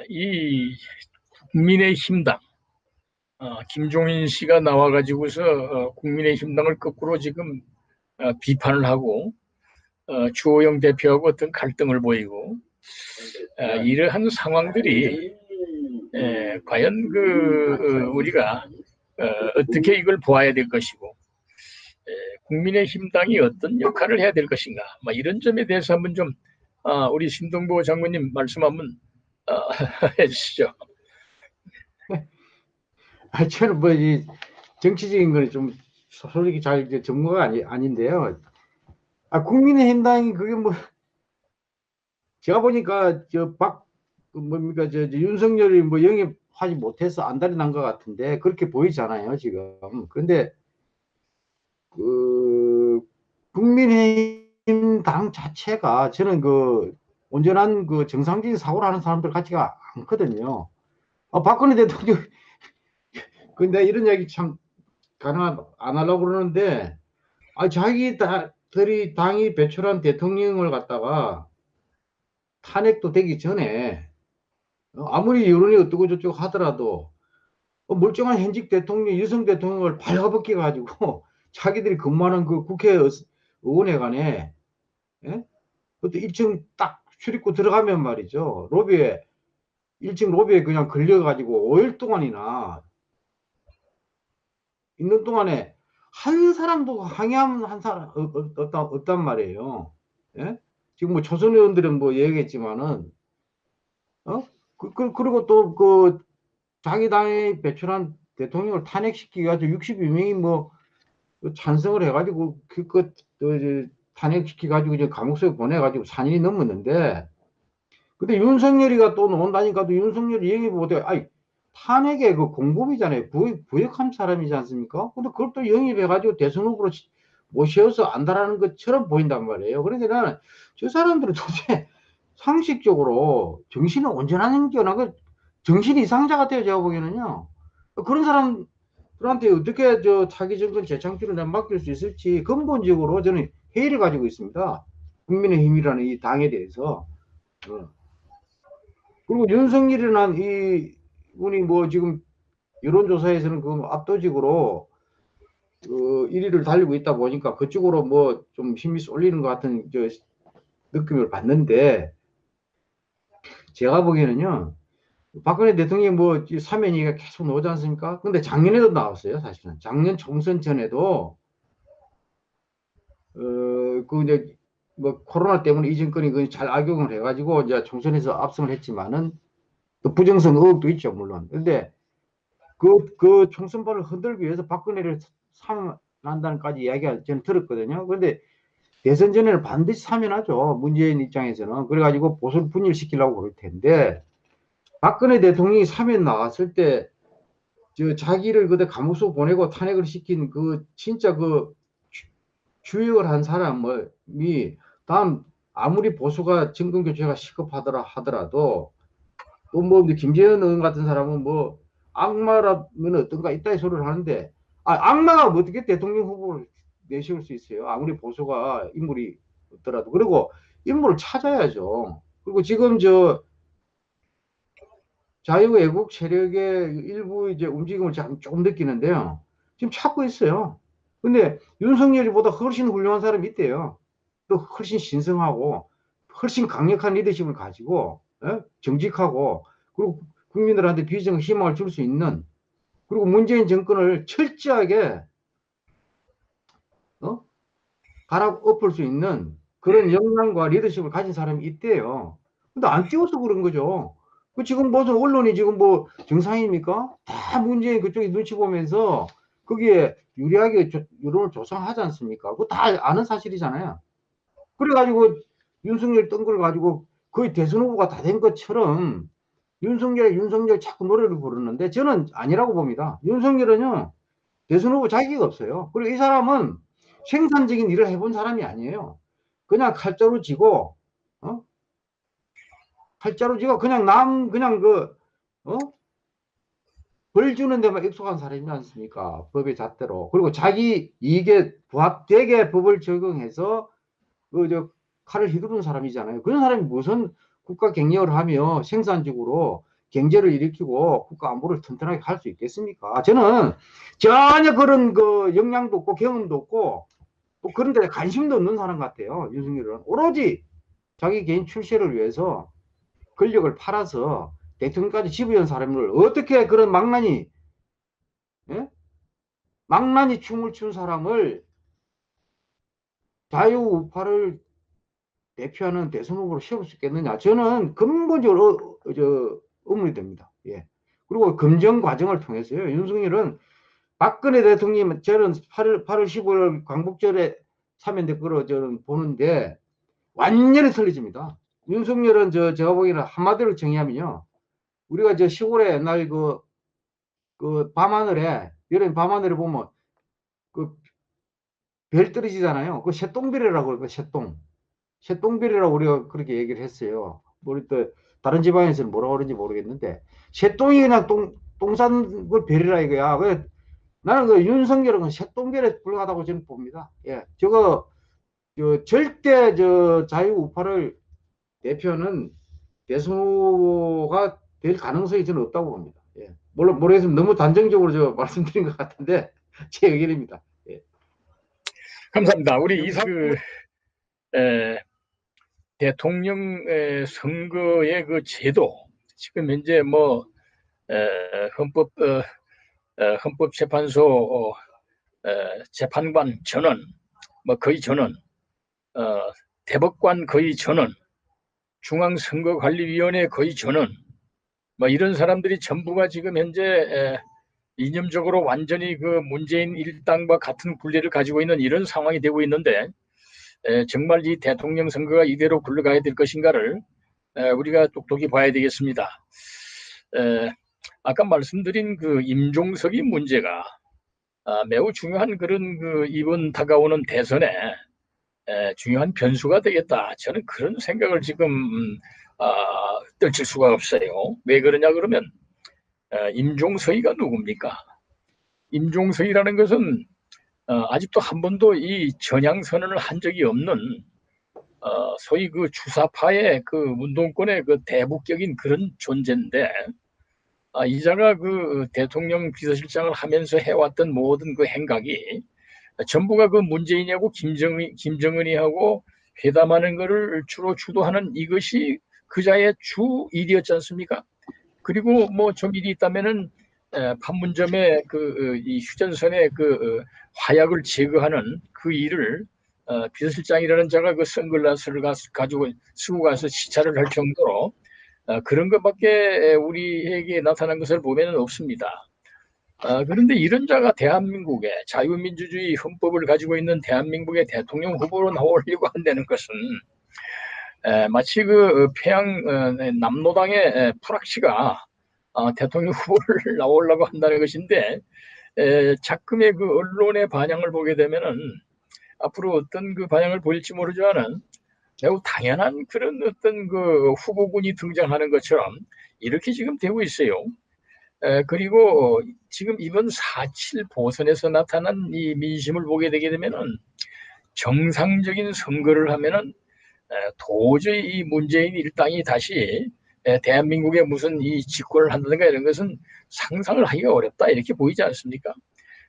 이 국민의힘당 김종인 씨가 나와가지고서 국민의힘당을 거꾸로 지금 비판을 하고 주호영 대표하고 어떤 갈등을 보이고 이러한 상황들이 과연 우리가 어떻게 이걸 보아야 될 것이고 국민의힘당이 어떤 역할을 해야 될 것인가 이런 점에 대해서 한번 좀 우리 신동보 장관님 말씀 한번 해주시죠. 저는 뭐 이 정치적인 거는 좀 솔직히 잘 전문가가 아닌데요. 국민의힘당이 그게 뭐 제가 보니까 뭡니까 윤석열이 뭐 영입하지 못해서 안달이 난 것 같은데 그렇게 보이잖아요 지금. 그런데 국민의힘당 자체가 저는 온전한 정상적인 사고를 하는 사람들 같지가 않거든요. 박근혜 대통령 근데 이런 얘기 참 안 하려고 그러는데 자기들이 당이 배출한 대통령을 갖다가 탄핵도 되기 전에 아무리 여론이 어떻고 저쩌고 하더라도 멀쩡한 현직 대통령 유성 대통령을 발가벗겨 가지고 자기들이 근무하는 그 국회의원회관에 그것도 1층 딱 출입구 들어가면 말이죠 1층 로비에 그냥 걸려가지고 5일 동안이나 있는 동안에 한 사람도 항의한 사람 없단 말이에요. 예? 지금 뭐 초선 의원들은 뭐 얘기했지만은 그리고 또 자기 당이 배출한 대통령을 탄핵시키기 가지고 62명이 뭐 찬성을 해가지고 탄핵시키 가지고 이제 감옥소에 보내가지고 4년이 넘었는데 근데 윤석열이가 또 나온다니까 또 윤석열이 영입 못해. 탄핵의 공범이잖아요. 부역한 사람이지 않습니까? 근데 그걸 또 영입해가지고 대선 후보로 모셔서 안다라는 것처럼 보인단 말이에요. 그러니까 나는 저 사람들은 도대체 상식적으로 정신이 온전한 게 정신 이상자 같아요. 제가 보기에는요. 그런 사람들한테 어떻게 차기 정권 재창출을 맡길 수 있을지 근본적으로 저는 회의를 가지고 있습니다. 국민의힘이라는 이 당에 대해서. 그리고 윤석열이라는 이 분이 뭐 지금 여론조사에서는 압도적으로 1위를 달리고 있다 보니까 그쪽으로 뭐 좀 힘이 쏠리는 것 같은 느낌을 받는데 제가 보기에는요 박근혜 대통령이 뭐 사면 얘기가 계속 나오지 않습니까? 근데 작년에도 나왔어요. 사실은 작년 총선 전에도 이제 뭐 코로나 때문에 이 정권이 잘 악용을 해가지고 이제 총선에서 압승을 했지만은 또 부정선 의혹도 있죠 물론. 근데 그 총선판을 흔들기 위해서 박근혜를 사면한다는까지 이야기가 저는 들었거든요. 그런데 대선 전에는 반드시 사면하죠. 문재인 입장에서는. 그래가지고 보수를 분열시키려고 그럴 텐데 박근혜 대통령이 사면 나왔을 때 자기를 그때 감옥소 보내고 탄핵을 시킨 진짜 주역을 한 사람이 다음 아무리 보수가 정권 교체가 시급하더라도 또 뭐 김재현 의원 같은 사람은 뭐 악마라면 어떤가 있다 이 소리를 하는데 악마가 어떻게 대통령 후보를 내세울 수 있어요? 아무리 보수가 인물이 없더라도. 그리고 인물을 찾아야죠. 그리고 지금 자유애국 세력의 일부 이제 움직임을 조금 느끼는데요. 지금 찾고 있어요. 근데 윤석열이보다 훨씬 훌륭한 사람이 있대요. 또 훨씬 신성하고 훨씬 강력한 리더십을 가지고 정직하고 그리고 국민들한테 비전 희망을 줄 수 있는 그리고 문재인 정권을 철저하게 갈아엎을 수 있는 그런 역량과 리더십을 가진 사람이 있대요. 근데 안 띄워서 그런 거죠. 지금 무슨 언론이 지금 뭐 정상입니까? 다 문재인 그쪽에 눈치 보면서 거기에 유리하게 여론을 조성하지 않습니까? 그거 다 아는 사실이잖아요. 그래가지고 윤석열 뜬 걸 가지고 거의 대선 후보가 다 된 것처럼 윤석열 자꾸 노래를 부르는데 저는 아니라고 봅니다. 윤석열은요 대선 후보 자격이 없어요. 그리고 이 사람은 생산적인 일을 해본 사람이 아니에요. 그냥 칼자루 쥐고 그냥 벌 주는 데만 익숙한 사람이지 않습니까? 법의 잣대로. 그리고 자기 이익에 부합되게 법을 적용해서 칼을 휘두르는 사람이잖아요. 그런 사람이 무슨 국가 경영을 하며 생산적으로 경제를 일으키고 국가 안보를 튼튼하게 할 수 있겠습니까? 저는 전혀 그런 그 역량도 없고 경험도 없고 뭐 그런 데 관심도 없는 사람 같아요. 윤석열은 오로지 자기 개인 출세를 위해서 권력을 팔아서 대통령까지 집어연 사람을 어떻게 그런 망나니, 예? 망나니 춤을 춘 사람을 자유우파를 대표하는 대선 후보로 세울 수 있겠느냐? 저는 근본적으로 의문이 됩니다. 예. 그리고 검증 과정을 통해서요. 윤석열은 박근혜 대통령 저는 8월 15일 광복절에 사면될 거로 저는 보는데 완전히 틀려집니다. 윤석열은 제가 보기에는 한마디로 정의하면요. 우리가 저 시골에 옛날 그 밤하늘에, 여름 밤하늘에 보면 그 별 떨어지잖아요. 그 새똥별이라고 그러고, 새똥. 새똥별이라고 우리가 그렇게 얘기를 했어요. 우리 또 다른 지방에서는 뭐라고 그러는지 모르겠는데, 새똥이 그냥 똥 싼 걸 별이라 이거야. 나는 그 윤석열은 새똥별에 불과하다고 저는 봅니다. 예. 절대 자유우파를 대표는 대선 후보가 될 가능성이 저는 없다고 봅니다. 예. 물론 모르겠으면 너무 단정적으로 말씀드린 것 같은데 제 의견입니다. 예. 감사합니다. 우리 대통령 선거의 그 제도, 지금 현재 뭐 헌법재판소 재판관 전원, 뭐 거의 전원, 대법관 거의 전원, 중앙선거관리위원회 거의 전원, 뭐 이런 사람들이 전부가 지금 현재 이념적으로 완전히 그 문재인 일당과 같은 굴레를 가지고 있는 이런 상황이 되고 있는데, 정말 이 대통령 선거가 이대로 굴러가야 될 것인가를 우리가 똑똑히 봐야 되겠습니다. 아까 말씀드린 그 임종석이 문제가 매우 중요한 그런 그 이번 다가오는 대선에 중요한 변수가 되겠다. 저는 그런 생각을 지금 떨칠 수가 없어요. 왜 그러냐 그러면 임종석이가 누굽니까? 임종석이라는 것은 아직도 한 번도 이 전향 선언을 한 적이 없는 소위 그 주사파의 그 운동권의 그 대북적인 그런 존재인데, 이자가 그 대통령 비서실장을 하면서 해왔던 모든 그 행각이 전부가 그 문재인이하고 김정은이하고 회담하는 것을 주로 주도하는 이것이 그자의 주 일이었지 않습니까? 그리고 뭐 좀 일이 있다면은 판문점에 이 휴전선에 화약을 제거하는 그 일을 비서실장이라는 자가 그 선글라스를 가지고 쓰고 가서 시찰을 할 정도로 그런 것밖에 우리에게 나타난 것을 보면은 없습니다. 그런데 이런 자가 대한민국의 자유민주주의 헌법을 가지고 있는 대한민국의 대통령 후보로 나오려고 한다는 것은 마치 그 평양 남로당의 프락시가 대통령 후보를 나오려고 한다는 것인데, 자금의 그 언론의 반향을 보게 되면은 앞으로 어떤 그 반향을 보일지 모르지만은 매우 당연한 그런 어떤 그 후보군이 등장하는 것처럼 이렇게 지금 되고 있어요. 그리고 지금 이번 4.7 보선에서 나타난 이 민심을 보게 되게 되면은 정상적인 선거를 하면은 도저히 이 문재인 일당이 다시 대한민국에 무슨 이 집권을 한다든가 이런 것은 상상을 하기가 어렵다 이렇게 보이지 않습니까?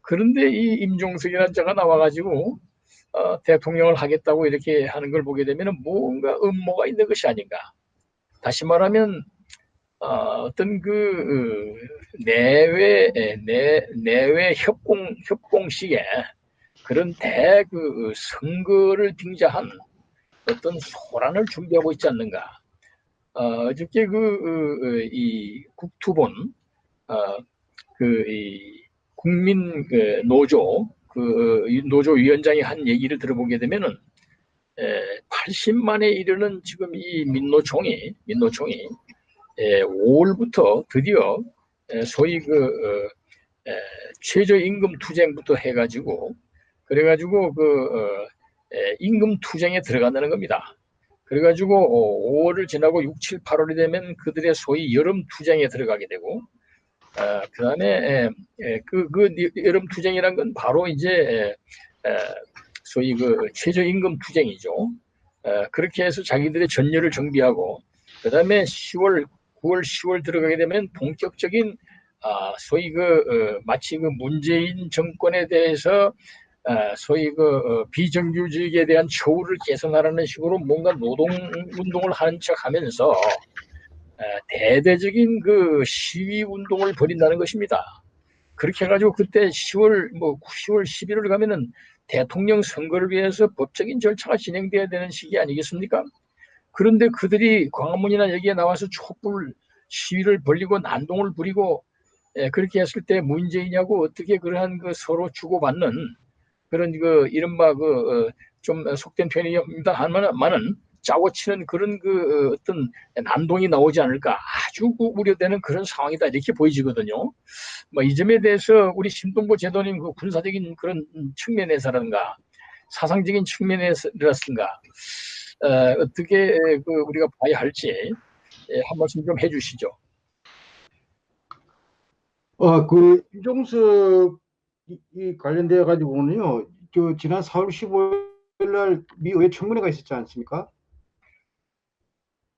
그런데 이 임종석이라는 자가 나와가지고 대통령을 하겠다고 이렇게 하는 걸 보게 되면 뭔가 음모가 있는 것이 아닌가. 다시 말하면 어떤 그 내외 협공식의 그런 그 선거를 빙자한 어떤 소란을 준비하고 있지 않는가. 어저께 이 국투본 이 국민 노조 노조 위원장이 한 얘기를 들어보게 되면은 80만에 이르는 지금 이 민노총이 5월부터 드디어 소위 최저임금 투쟁부터 해가지고 그래가지고 임금 투쟁에 들어간다는 겁니다. 그래가지고 5월을 지나고 6, 7, 8월이 되면 그들의 소위 여름 투쟁에 들어가게 되고, 그 다음에 여름 투쟁이란 건 바로 이제 소위 최저임금 투쟁이죠. 그렇게 해서 자기들의 전열을 정비하고 그다음에 10월, 9월, 10월 들어가게 되면 본격적인 소위 마치 문재인 정권에 대해서 소위 비정규직에 대한 처우를 개선하라는 식으로 뭔가 노동 운동을 하는 척하면서 대대적인 시위 운동을 벌인다는 것입니다. 그렇게 해가지고 그때 10월 10월 11월 가면은 대통령 선거를 위해서 법적인 절차가 진행돼야 되는 시기 아니겠습니까? 그런데 그들이 광화문이나 여기에 나와서 촛불 시위를 벌리고 난동을 부리고 그렇게 했을 때 문재인하고 어떻게 그러한 서로 주고받는 그런 이른바 좀 속된 표현입니다. 하면은 짜고 치는 그런 어떤 난동이 나오지 않을까 아주 우려되는 그런 상황이다 이렇게 보여지거든요. 뭐 이 점에 대해서 우리 심동보 제도님 군사적인 그런 측면에서라든가 사상적인 측면에서라든가 어떻게 우리가 봐야 할지 한 말씀 좀 해주시죠. 임종석 이 관련되어 가지고는요, 지난 4월 15일 날 미 의회 청문회가 있었지 않습니까?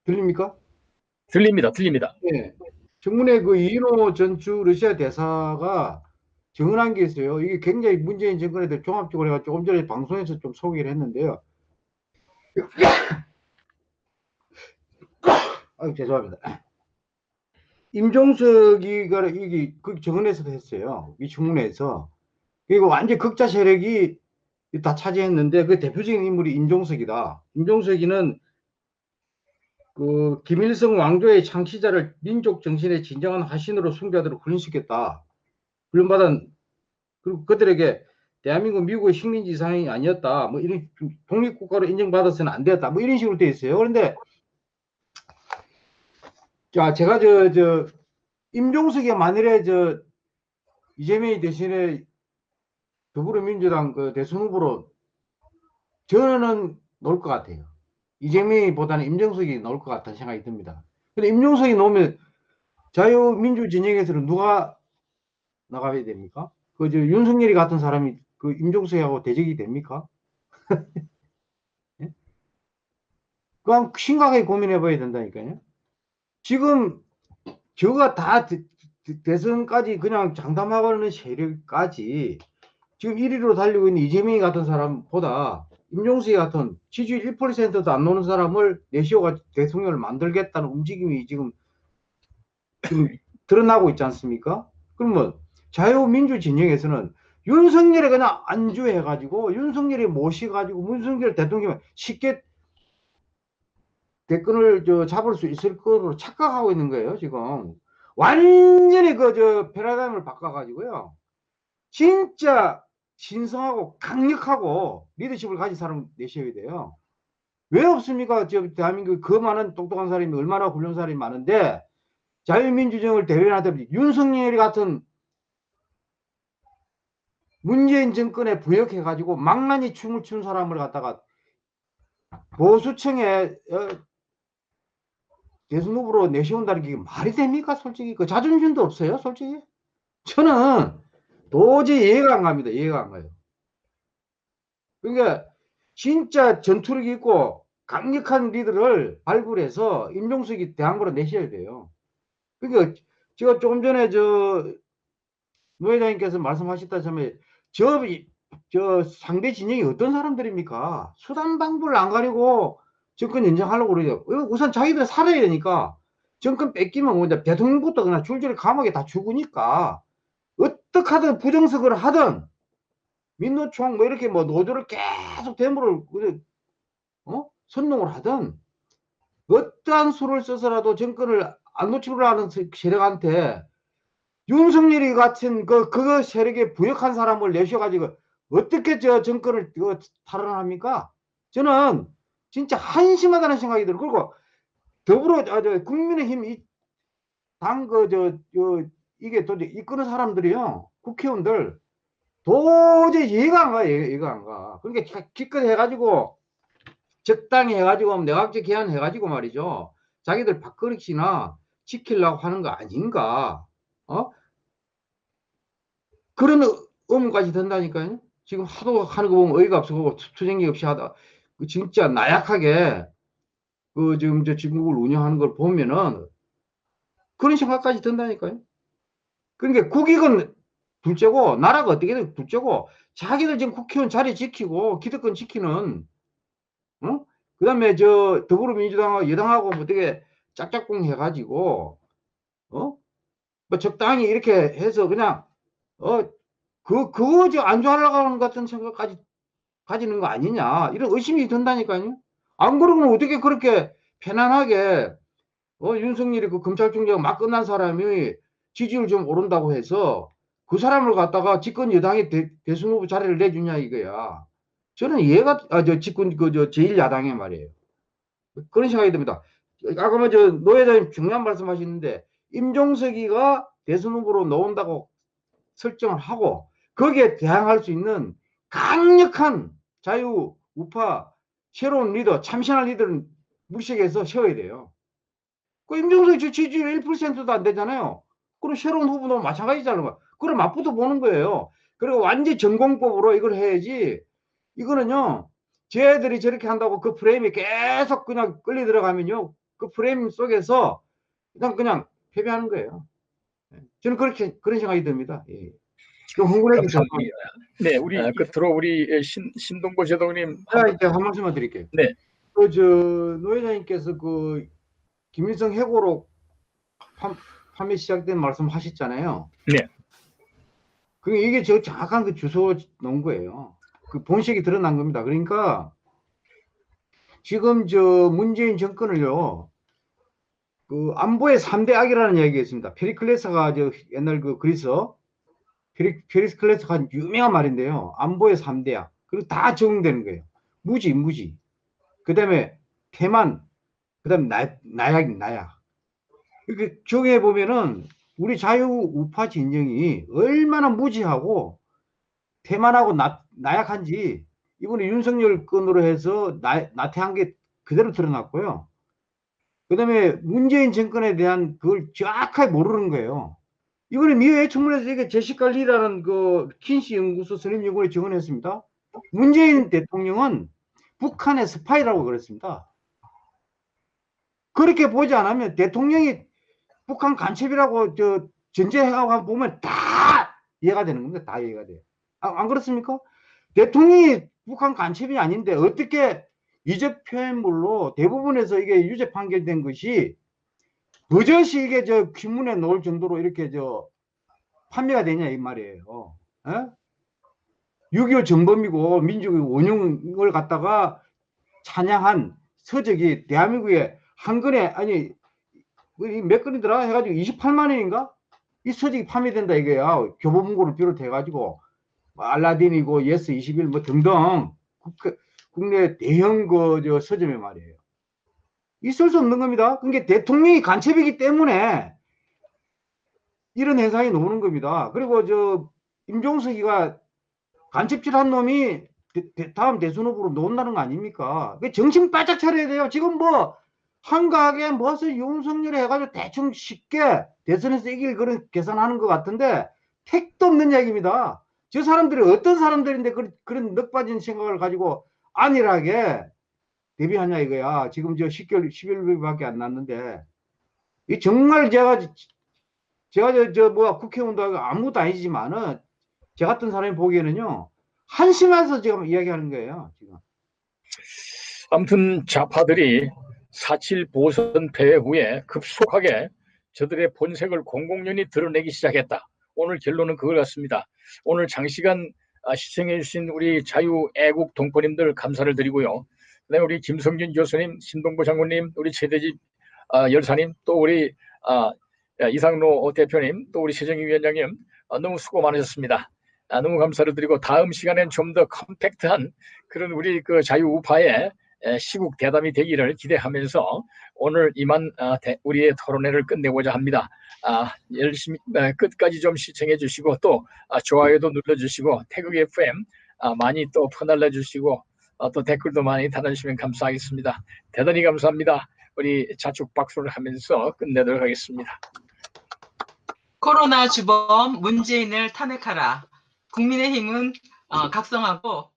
들립니까? 들립니다, 들립니다. 네. 청문회 이인호 전주 러시아 대사가 증언한 게 있어요. 이게 굉장히 문재인 정권에 대해 종합적으로 해가 조금 전에 방송에서 좀 소개를 했는데요. 아유, 죄송합니다. 임종석이가 이게 정언에서도 했어요. 이 청문회에서. 그리고 완전 극자 세력이 다 차지했는데 그 대표적인 인물이 임종석이다. 임종석이는 김일성 왕조의 창시자를 민족 정신의 진정한 화신으로 숭배하도록 훈련시켰다. 훈련받은 그리고 그들에게 대한민국 미국의 식민지 이상이 아니었다. 뭐 이런 독립국가로 인정받아서는 안 되었다. 뭐 이런 식으로 되어 있어요. 그런데 자 제가 임종석이 만일에 이재명이 대신에 더불어민주당 대선 후보로 저는 나올 것 같아요. 이재명보다는 임종석이 나올 것 같다는 생각이 듭니다. 근데 임종석이 나오면 자유민주 진영에서는 누가 나가야 됩니까? 윤석열이 같은 사람이 임종석하고 대적이 됩니까? 예? 그냥 심각하게 고민해 봐야 된다니까요. 지금 저가 다 대선까지 그냥 장담하고는 세력까지 지금 1위로 달리고 있는 이재명이 같은 사람보다 임종석이 같은 지지율 1%도 안 노는 사람을 내시오가 대통령을 만들겠다는 움직임이 지금 드러나고 있지 않습니까? 그러면 자유민주 진영에서는 윤석열에 그냥 안주해가지고 윤석열이 모셔가지고 윤석열 대통령을 쉽게 대권을 잡을 수 있을 거로 착각하고 있는 거예요, 지금. 완전히 패러다임을 바꿔가지고요. 진짜 신성하고 강력하고 리더십을 가진 사람 내셔야 돼요. 왜 없습니까? 대한민국 그 많은 똑똑한 사람이 얼마나 훌륭한 사람이 많은데 자유민주정을 대변하다 보니 윤석열 같은 문재인 정권에 부역해가지고 망나니 춤을 춘 사람을 갖다가 보수층에 대선 후보로 내세운다는 게 말이 됩니까? 솔직히 그 자존심도 없어요, 솔직히. 저는 도저히 이해가 안 갑니다. 이해가 안 가요. 그러니까 진짜 전투력 있고 강력한 리더를 발굴해서 임종석이 대항으로 내셔야 돼요. 그러니까 제가 조금 전에 노 회장님께서 말씀하셨다시피 저 상대 진영이 어떤 사람들입니까? 수단 방법을 안 가리고 정권 연장하려고 그러죠. 우선 자기들 살아야 되니까 정권 뺏기면 먼저 대통령부터 그냥 줄줄이 감옥에 다 죽으니까 어떻게 하든 부정석을 하든 민노총 뭐 이렇게 뭐 노조를 계속 대물을 선동을 하든 어떠한 수를 써서라도 정권을 안 놓치려고 하는 세력한테 윤석열이 같은 그 세력에 부역한 사람을 내셔가지고 어떻게 저 정권을 탈환합니까? 저는 진짜 한심하다는 생각이 들어요. 그리고 더불어 국민의힘 당 이게 도대체 이끄는 사람들이요, 국회의원들 도저히 이해가 안 가요. 이해가 안 가. 그러니까 기껏 해가지고 적당히 해가지고 내각제 개헌 해가지고 말이죠. 자기들 밥그릇이나 지키려고 하는 거 아닌가? 그런 의문까지 든다니까요. 지금 하도 하는 거 보면 어이가 없어 보고 투쟁기 없이 하다 진짜 나약하게 그 지금 저 중국을 운영하는 걸 보면은 그런 생각까지 든다니까요. 그러니까 국익은 둘째고 나라가 어떻게 든 둘째고 자기들 지금 국회의원 자리 지키고 기득권 지키는 어? 그다음에 저 더불어민주당하고 여당하고 뭐 어떻게 짝짝꿍 해가지고 뭐 적당히 이렇게 해서 그냥 그거 안 좋아하려고 하는 것 같은 생각까지 가지는 거 아니냐 이런 의심이 든다니까요. 안 그러면 어떻게 그렇게 편안하게 윤석열이 그 검찰총장 막 끝난 사람이 지지율 좀 오른다고 해서 그 사람을 갖다가 집권 여당의 대선 후보 자리를 내주냐 이거야. 저는 이해가 저 집권 저 제1야당의 말이에요. 그런 생각이 듭니다. 아까 뭐저 노 회장님 중요한 말씀하시는데 임종석이가 대선 후보로 나온다고 설정을 하고 거기에 대항할 수 있는 강력한 자유 우파 새로운 리더 참신한 리더를 물색해서 세워야 돼요. 그 임종석이 지지율 1%도 안 되잖아요. 그럼 새로운 후보도 마찬가지잖아요. 그럼 맞붙어 보는 거예요. 그리고 완전 전공법으로 이걸 해야지. 이거는요, 쟤들이 저렇게 한다고 그 프레임이 계속 그냥 끌려 들어가면요, 그 프레임 속에서 그냥 패배하는 거예요. 저는 그런 생각이 듭니다. 예. 좀 흥분해서 감사합니다. 네, 우리 끝으로 우리 신동보 제동님 제가 이제 한 말씀만 드릴게요. 네. 노 회장님께서 그 김일성 해고로 판매 시작된 말씀 하셨잖아요. 네. 이게 저 정확한 그 주소 놓은 거예요. 그 본색이 드러난 겁니다. 그러니까 지금 저 문재인 정권을요, 그 안보의 3대 악이라는 이야기가 있습니다. 페리클레스가 저 옛날 그 그리스 페리클레스가 한 유명한 말인데요. 안보의 3대 악. 그리고 다 적용되는 거예요. 무지. 그 다음에 태만, 그 다음에 나약. 이렇게 적용해 보면은 우리 자유우파 진영이 얼마나 무지하고 태만하고 나약한지 이번에 윤석열 건으로 해서 나태한 게 그대로 드러났고요. 그 다음에 문재인 정권에 대한 그걸 정확하게 모르는 거예요. 이번에 미회 청문회에서 이게 제시카 리라는 그 킨시 연구소 선임 연구원이 증언했습니다. 문재인 대통령은 북한의 스파이라고 그랬습니다. 그렇게 보지 않으면 대통령이 북한 간첩이라고 저 전제하고 보면 다 이해가 되는 겁니다. 다 이해가 돼요. 안 그렇습니까? 대통령이 북한 간첩이 아닌데 어떻게 이적 표현물로 대부분에서 이게 유죄 판결된 것이 버젓이 이게 저 신문에 나올 정도로 이렇게 저 판매가 되냐 이 말이에요. 6.25 정범이고 민주주의 원흉을 갖다가 찬양한 서적이 대한민국에 한 건에 아니 몇 건이더라 해가지고 28만 원인가 이 서적이 판매된다 이거야. 교보문고를 비롯해가지고 알라딘이고 예스 21 뭐 등등 국내 대형 그 저 서점에 말이에요. 있을 수 없는 겁니다. 그러니까 대통령이 간첩이기 때문에 이런 현상이 나오는 겁니다. 그리고 저 임종석이가 간첩질한 놈이 다음 대선 후보로 나온다는 거 아닙니까? 정신 바짝 차려야 돼요. 지금 뭐 한가하게 무엇을 윤석열이 해가지고 대충 쉽게 대선에서 이길 그런 계산하는 것 같은데 택도 없는 얘기입니다. 저 사람들이 어떤 사람들인데 그런 넉빠진 생각을 가지고 안일하게 대비하냐 이거야. 지금 저 10개월, 11개월밖에 안 났는데 이 정말 제가 국회의원도 아무것도 아니지만은 저 같은 사람이 보기에는요 한심해서 지금 이야기하는 거예요. 지금. 아무튼 좌파들이 4.7 보선 패회 후에 급속하게 저들의 본색을 공공연히 드러내기 시작했다. 오늘 결론은 그걸 같습니다. 오늘 장시간 시청해주신 우리 자유애국 동포님들 감사를 드리고요. 그다음에 우리 김성준 교수님, 신동보 장군님, 우리 최대집 열사님, 또 우리 이상로 대표님, 또 우리 최정희 위원장님 너무 수고 많으셨습니다. 너무 감사를 드리고 다음 시간엔 좀 더 컴팩트한 그런 우리 그 자유우파의 시국 대담이 되기를 기대하면서 오늘 이만 우리의 토론회를 끝내고자 합니다. 열심히 끝까지 좀 시청해 주시고 또 좋아요도 눌러주시고 태극 FM 많이 또 퍼날려 주시고 또 댓글도 많이 달아주시면 감사하겠습니다. 대단히 감사합니다. 우리 자축 박수를 하면서 끝내도록 하겠습니다. 코로나 주범 문재인을 탄핵하라. 국민의힘은 각성하고